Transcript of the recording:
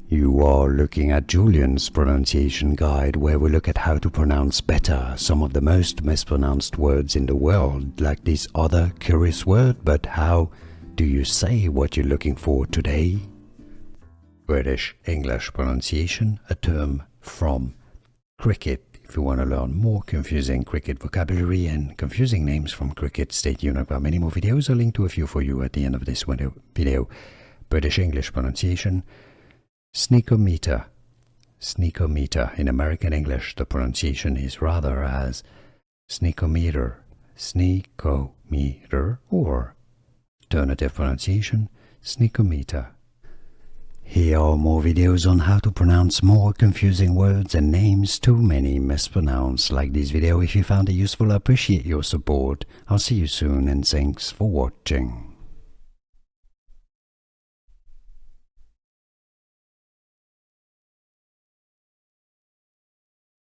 You are looking at Julian's pronunciation guide, where we look at how to pronounce better some of the most mispronounced words in the world, like this other curious word. But how do you say what you're looking for today? British English pronunciation, a term from cricket. If you want to learn more confusing cricket vocabulary and confusing names from cricket, stay tuned. I've got many more videos. I'll link to a few for you at the end of this video. British English pronunciation, Snickometer. Snickometer. In American English, the pronunciation is rather as Snickometer, Snickometer, or alternative pronunciation, Snickometer. Here are more videos on how to pronounce more confusing words and names too many mispronounced. Like this video if you found it useful. I appreciate your support. I'll see you soon and thanks for watching.